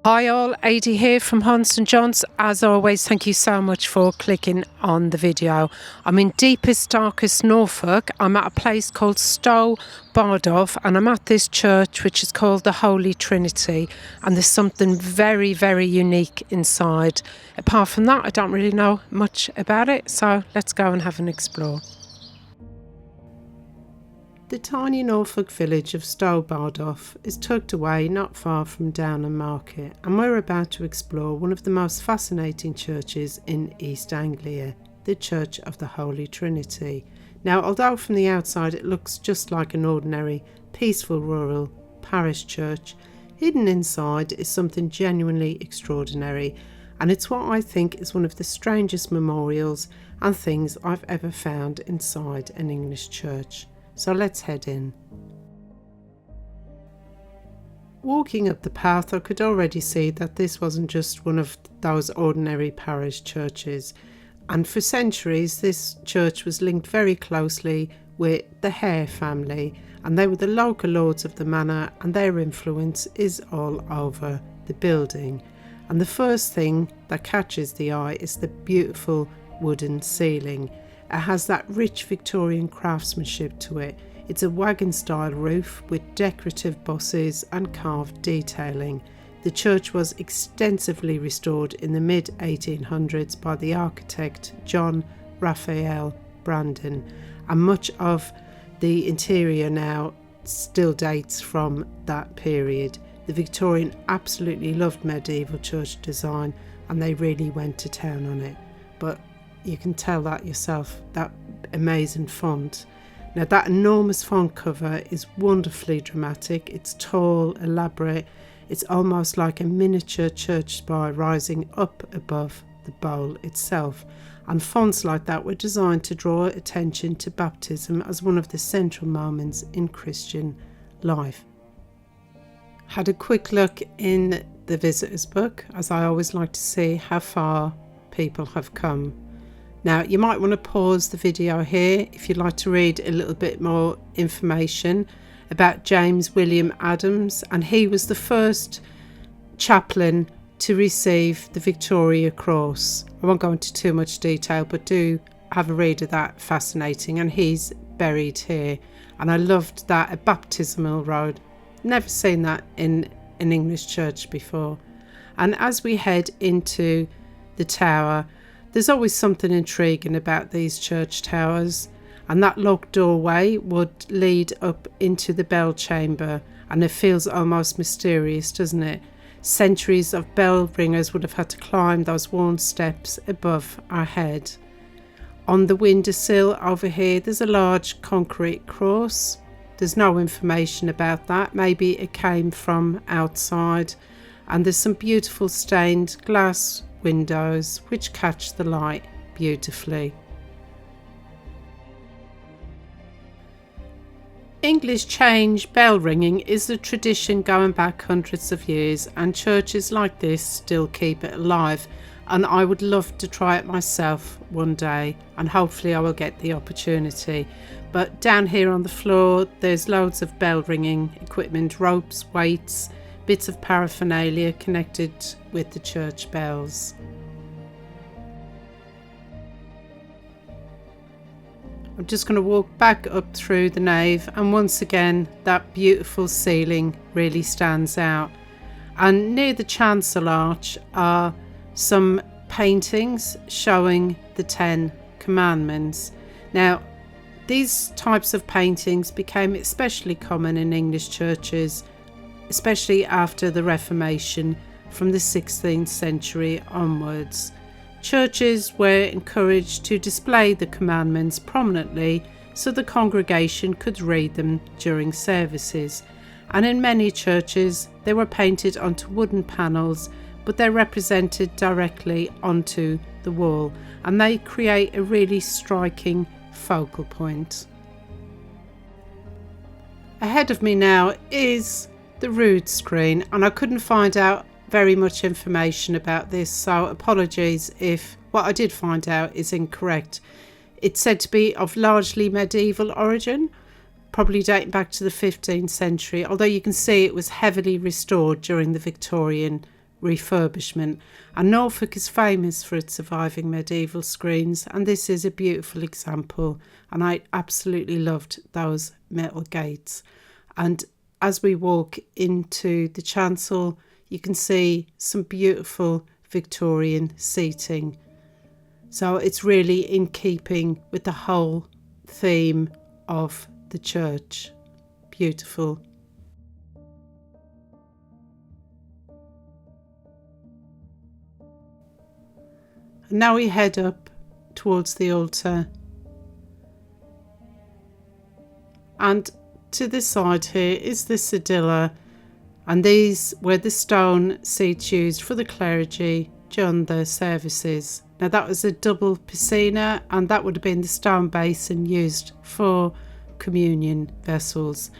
Hi all, Ada here from Haunts and Jaunts. As always, thank you so much for clicking on the video. I'm in deepest, darkest Norfolk. I'm at a place called Stow Bardolph and I'm at this church which is called the Holy Trinity, and there's something very, very unique inside. Apart from that, I don't really know much about it, so let's go and have an explore. The tiny Norfolk village of Stow Bardolph is tucked away not far from Downham Market, and we're about to explore one of the most fascinating churches in East Anglia, the Church of the Holy Trinity. Now, although from the outside it looks just like an ordinary, peaceful rural parish church, hidden inside is something genuinely extraordinary, and it's what I think is one of the strangest memorials and things I've ever found inside an English church. So let's head in. Walking up the path, I could already see that this wasn't just one of those ordinary parish churches, and for centuries this church was linked very closely with the Hare family, and they were the local lords of the manor, and their influence is all over the building. And the first thing that catches the eye is the beautiful wooden ceiling. It has that rich Victorian craftsmanship to it. It's a wagon-style roof with decorative bosses and carved detailing. The church was extensively restored in the mid-1800s by the architect John Raphael Brandon, and much of the interior now still dates from that period. The Victorian absolutely loved medieval church design, and they really went to town on it. But you can tell that yourself, that amazing font. Now, that enormous font cover is wonderfully dramatic. It's tall, elaborate. It's almost like a miniature church spire rising up above the bowl itself. And fonts like that were designed to draw attention to baptism as one of the central moments in Christian life. Had a quick look in the visitor's book, as I always like to see how far people have come. Now, you might want to pause the video here if you'd like to read a little bit more information about James William Adams, and he was the first chaplain to receive the Victoria Cross. I won't go into too much detail, but do have a read of that, fascinating, and he's buried here. And I loved that, a baptismal road. Never seen that in an English church before. And as we head into the tower, there's always something intriguing about these church towers, and that locked doorway would lead up into the bell chamber, and it feels almost mysterious, doesn't it? Centuries of bell ringers would have had to climb those worn steps above our head. On the windowsill over here, there's a large concrete cross. There's no information about that. Maybe it came from outside, and there's some beautiful stained glass windows which catch the light beautifully. English change bell ringing is a tradition going back hundreds of years, and churches like this still keep it alive, and I would love to try it myself one day, and hopefully I will get the opportunity. But down here on the floor there's loads of bell ringing equipment, ropes, weights, bits of paraphernalia connected with the church bells. I'm just going to walk back up through the nave, and once again that beautiful ceiling really stands out. And near the chancel arch are some paintings showing the 10 Commandments. Now, these types of paintings became especially common in English churches, especially after the Reformation from the 16th century onwards. Churches were encouraged to display the commandments prominently so the congregation could read them during services, and in many churches they were painted onto wooden panels, but they're represented directly onto the wall, and they create a really striking focal point. Ahead of me now is the rood screen, and I couldn't find out very much information about this, so apologies if what I did find out is incorrect. It's said to be of largely medieval origin, probably dating back to the 15th century, although you can see it was heavily restored during the Victorian refurbishment. And Norfolk is famous for its surviving medieval screens, and this is a beautiful example, and I absolutely loved those metal gates. And as we walk into the chancel, you can see some beautiful Victorian seating. So it's really in keeping with the whole theme of the church. Beautiful. And now we head up towards the altar. And to the side here is the cedilla, and these were the stone seats used for the clergy during their services. Now that was a double piscina, and that would have been the stone basin used for communion vessels.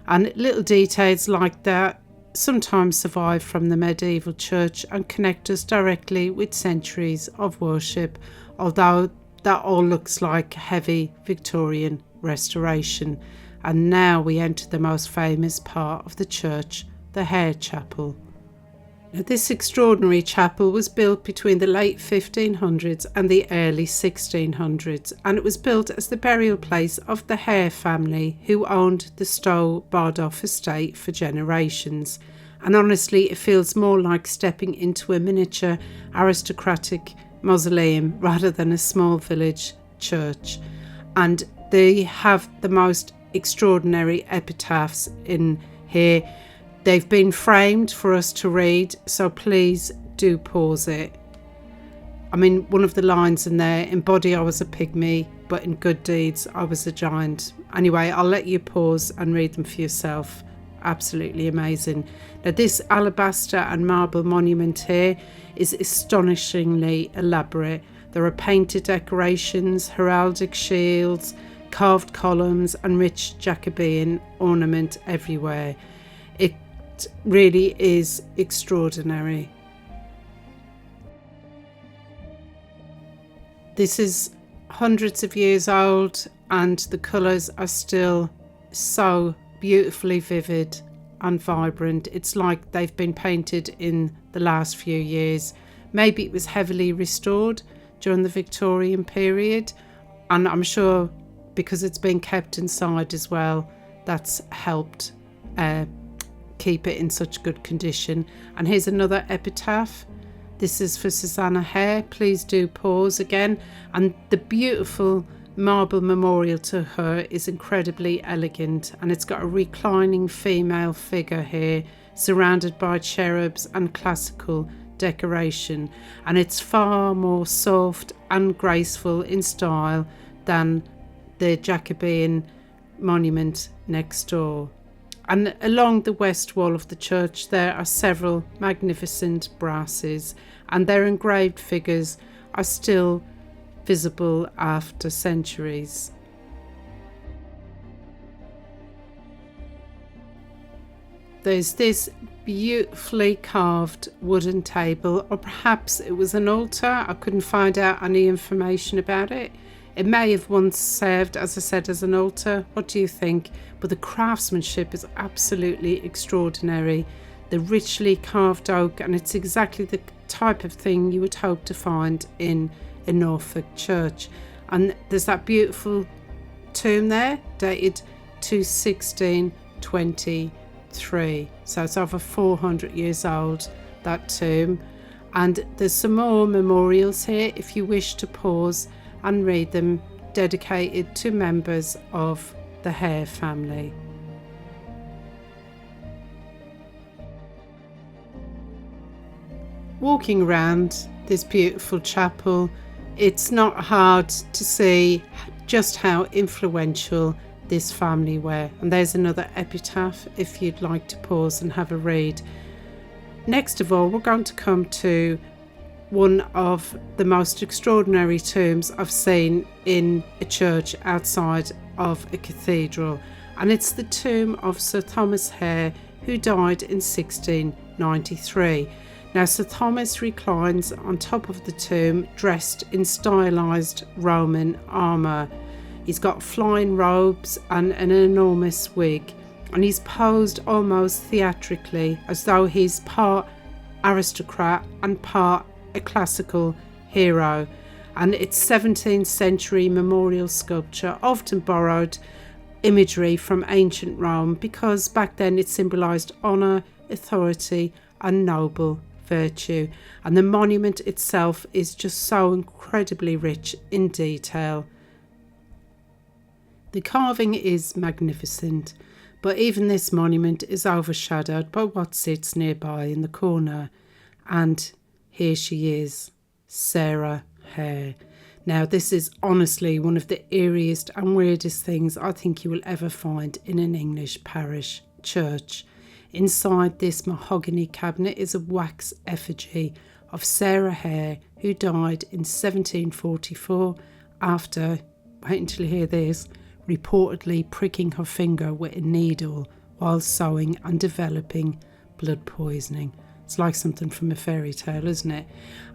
And little details like that sometimes survive from the medieval church and connect us directly with centuries of worship, although that all looks like heavy Victorian restoration. And now we enter the most famous part of the church, the Hare Chapel. Now, this extraordinary chapel was built between the late 1500s and the early 1600s, and it was built as the burial place of the Hare family, who owned the Stow Bardolph estate for generations. And honestly, it feels more like stepping into a miniature aristocratic mausoleum rather than a small village church. And they have the most extraordinary epitaphs in here. They've been framed for us to read, so please do pause it. I mean, one of the lines in there, in body I was a pygmy, but in good deeds I was a giant. Anyway, I'll let you pause and read them for yourself. Absolutely amazing. Now, this alabaster and marble monument here is astonishingly elaborate. There are painted decorations, heraldic shields, carved columns and rich Jacobean ornament everywhere. It really is extraordinary. This is hundreds of years old, and the colours are still so beautifully vivid and vibrant. It's like they've been painted in the last few years. Maybe it was heavily restored during the Victorian period, and I'm sure because it's been kept inside as well, that's helped keep it in such good condition. And here's another epitaph. This is for Sarah Hare. Please do pause again. And the beautiful marble memorial to her is incredibly elegant, and it's got a reclining female figure here surrounded by cherubs and classical decoration, and it's far more soft and graceful in style than the Jacobean monument next door. And along the west wall of the church there are several magnificent brasses, and their engraved figures are still visible after centuries. There's this beautifully carved wooden table, or perhaps it was an altar. I couldn't find out any information about it. It may have once served, as I said, as an altar. What do you think? But the craftsmanship is absolutely extraordinary. The richly carved oak, and it's exactly the type of thing you would hope to find in a Norfolk church. And there's that beautiful tomb there, dated to 1623. So it's over 400 years old, that tomb. And there's some more memorials here if you wish to pause and read them, dedicated to members of the Hare family. Walking around this beautiful chapel, it's not hard to see just how influential this family were. And there's another epitaph if you'd like to pause and have a read. Next of all, we're going to come to one of the most extraordinary tombs I've seen in a church outside of a cathedral, and it's the tomb of Sir Thomas Hare, who died in 1693. Now, Sir Thomas reclines on top of the tomb, dressed in stylised Roman armour. He's got flying robes and an enormous wig, and he's posed almost theatrically, as though he's part aristocrat and part a classical hero. And it's 17th century memorial sculpture, often borrowed imagery from ancient Rome because back then it symbolised honour, authority and noble virtue. And the monument itself is just so incredibly rich in detail. The carving is magnificent, but even this monument is overshadowed by what sits nearby in the corner. And here she is, Sarah Hare. Now, this is honestly one of the eeriest and weirdest things I think you will ever find in an English parish church. Inside this mahogany cabinet is a wax effigy of Sarah Hare, who died in 1744 after, wait until you hear this, reportedly pricking her finger with a needle while sewing and developing blood poisoning. It's like something from a fairy tale, isn't it?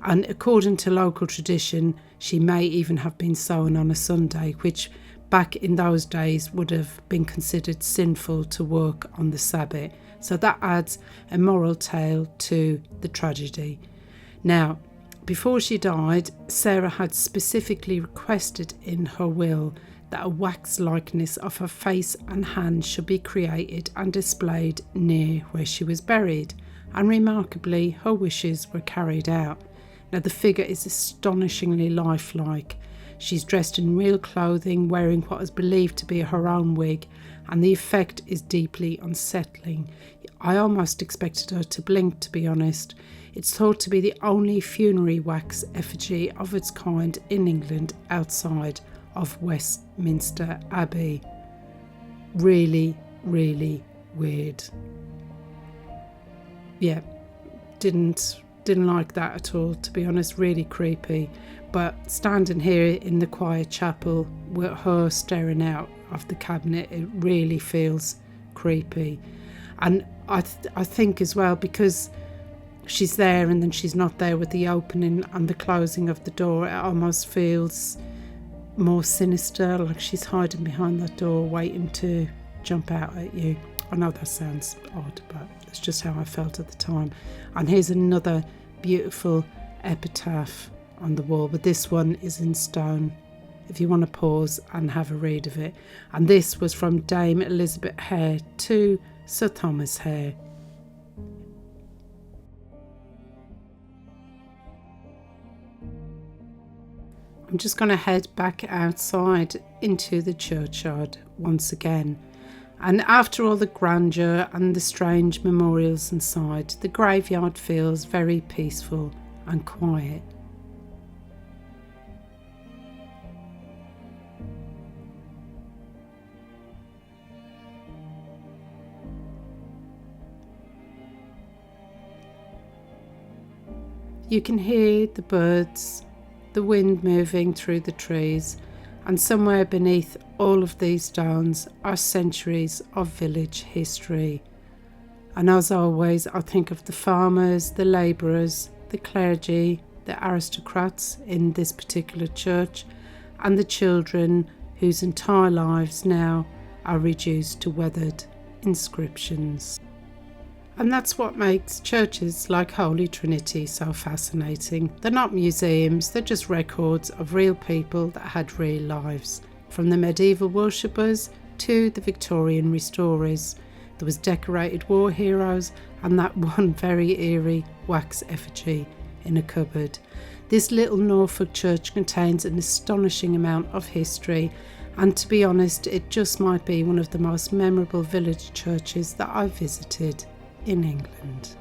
And according to local tradition, she may even have been sewn on a Sunday, which back in those days would have been considered sinful to work on the Sabbath. So that adds a moral tale to the tragedy. Now, before she died, Sarah had specifically requested in her will that a wax likeness of her face and hands should be created and displayed near where she was buried. And remarkably, her wishes were carried out. Now, the figure is astonishingly lifelike. She's dressed in real clothing, wearing what is believed to be her own wig, and the effect is deeply unsettling. I almost expected her to blink, to be honest. It's thought to be the only funerary wax effigy of its kind in England outside of Westminster Abbey. Really, really weird. Yeah, didn't like that at all, to be honest. Really creepy. But standing here in the quiet chapel with her staring out of the cabinet, it really feels creepy. And I think as well, because she's there and then she's not there with the opening and the closing of the door, it almost feels more sinister, like she's hiding behind that door waiting to jump out at you. I know that sounds odd, but it's just how I felt at the time. And here's another beautiful epitaph on the wall, but this one is in stone, if you want to pause and have a read of it. And this was from Dame Elizabeth Hare to Sir Thomas Hare. I'm just going to head back outside into the churchyard once again. And after all the grandeur and the strange memorials inside, the graveyard feels very peaceful and quiet. You can hear the birds, the wind moving through the trees, and somewhere beneath all of these stones are centuries of village history. And as always, I think of the farmers, the labourers, the clergy, the aristocrats in this particular church, and the children whose entire lives now are reduced to weathered inscriptions. And that's what makes churches like Holy Trinity so fascinating. They're not museums, they're just records of real people that had real lives. From the medieval worshippers to the Victorian restorers. There was decorated war heroes and that one very eerie wax effigy in a cupboard. This little Norfolk church contains an astonishing amount of history, and to be honest, it just might be one of the most memorable village churches that I've visited in England.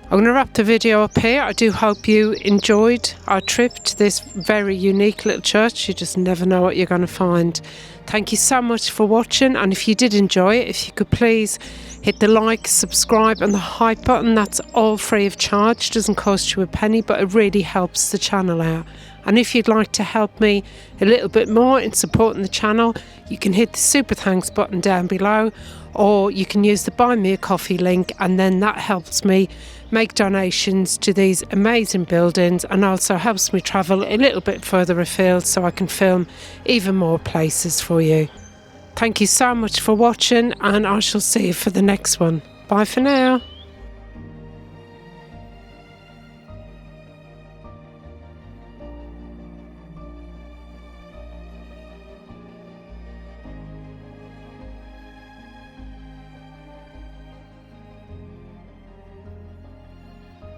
I'm going to wrap the video up here. I do hope you enjoyed our trip to this very unique little church. You just never know what you're going to find. Thank you so much for watching, and if you did enjoy it, if you could please hit the like, subscribe and the hype button. That's all free of charge, doesn't cost you a penny, but it really helps the channel out. And if you'd like to help me a little bit more in supporting the channel, you can hit the super thanks button down below, or you can use the buy me a coffee link, and then that helps me make donations to these amazing buildings and also helps me travel a little bit further afield so I can film even more places for you. Thank you so much for watching, and I shall see you for the next one. Bye for now.